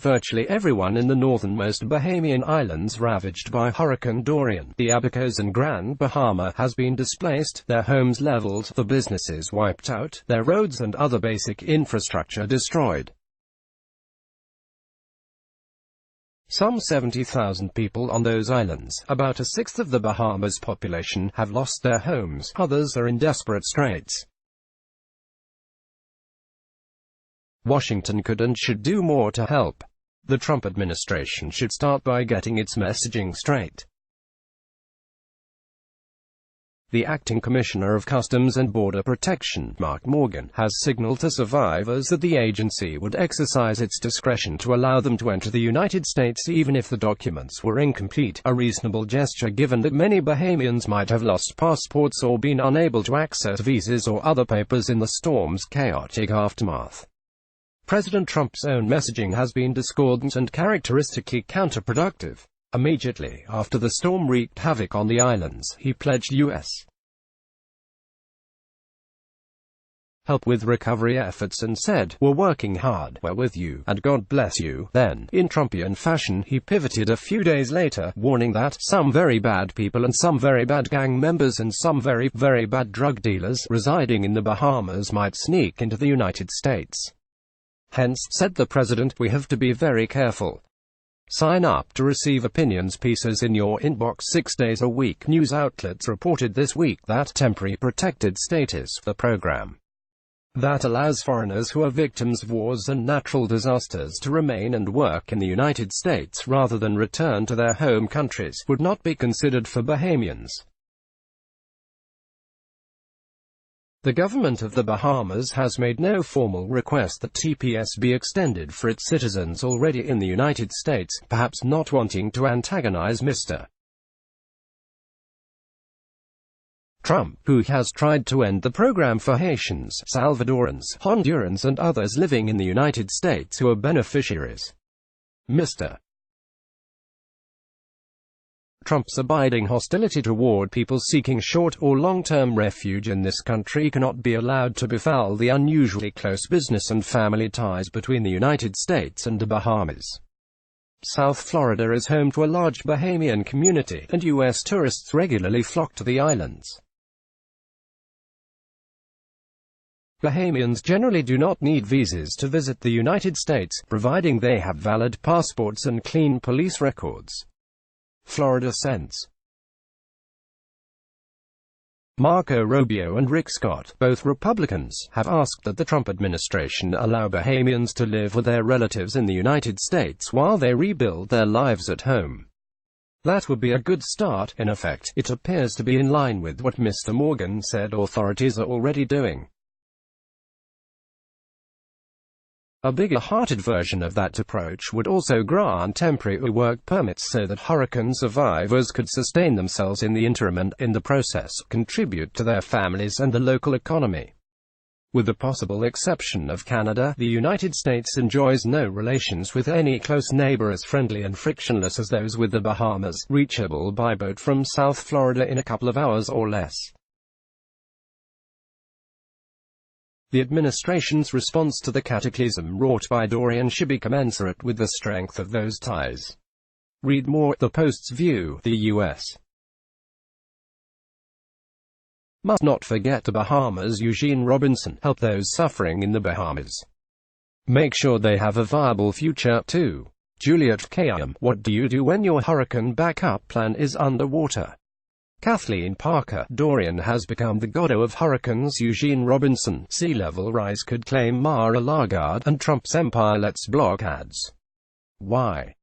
Virtually everyone in the northernmost Bahamian islands ravaged by Hurricane Dorian, the Abacos and Grand Bahama, has been displaced, their homes leveled, the businesses wiped out, their roads and other basic infrastructure destroyed. Some 70,000 people on those islands, about a sixth of the Bahamas population, have lost their homes, others are in desperate straits. Washington could and should do more to help. The Trump administration should start by getting its messaging straight. The acting Commissioner of Customs and Border Protection, Mark Morgan, has signaled to survivors that the agency would exercise its discretion to allow them to enter the United States even if the documents were incomplete, a reasonable gesture given that many Bahamians might have lost passports or been unable to access visas or other papers in the storm's chaotic aftermath. President Trump's own messaging has been discordant and characteristically counterproductive. Immediately after the storm wreaked havoc on the islands, he pledged U.S. help with recovery efforts and said, "We're working hard, we're with you, and God bless you." Then, in Trumpian fashion, he pivoted a few days later, warning that some very bad people and some very bad gang members and some very, very bad drug dealers residing in the Bahamas might sneak into the United States. Hence, said the president, we have to be very careful. Sign up to receive opinions pieces in your inbox 6 days a week. News outlets reported this week that temporary protected status, the program that allows foreigners who are victims of wars and natural disasters to remain and work in the United States rather than return to their home countries, would not be considered for Bahamians. The government of the Bahamas has made no formal request that TPS be extended for its citizens already in the United States, perhaps not wanting to antagonize Mr. Trump, who has tried to end the program for Haitians, Salvadorans, Hondurans and others living in the United States who are beneficiaries. Mr. Trump's abiding hostility toward people seeking short- or long-term refuge in this country cannot be allowed to befoul the unusually close business and family ties between the United States and the Bahamas. South Florida is home to a large Bahamian community, and U.S. tourists regularly flock to the islands. Bahamians generally do not need visas to visit the United States, providing they have valid passports and clean police records. Florida Sense. Marco Rubio and Rick Scott, both Republicans, have asked that the Trump administration allow Bahamians to live with their relatives in the United States while they rebuild their lives at home. That would be a good start. In effect, it appears to be in line with what Mr. Morgan said authorities are already doing. A bigger-hearted version of that approach would also grant temporary work permits so that hurricane survivors could sustain themselves in the interim and, in the process, contribute to their families and the local economy. With the possible exception of Canada, the United States enjoys no relations with any close neighbor as friendly and frictionless as those with the Bahamas, reachable by boat from South Florida in a couple of hours or less. The administration's response to the cataclysm wrought by Dorian should be commensurate with the strength of those ties. Read more. The Post's view, the U.S. must not forget the Bahamas. Eugene Robinson, help those suffering in the Bahamas. Make sure they have a viable future, too. Juliet K.M. What do you do when your hurricane backup plan is underwater? Kathleen Parker, Dorian has become the goddo of hurricanes. Eugene Robinson, sea level rise could claim Mar-a-Lago, and Trump's empire lets block ads. Why?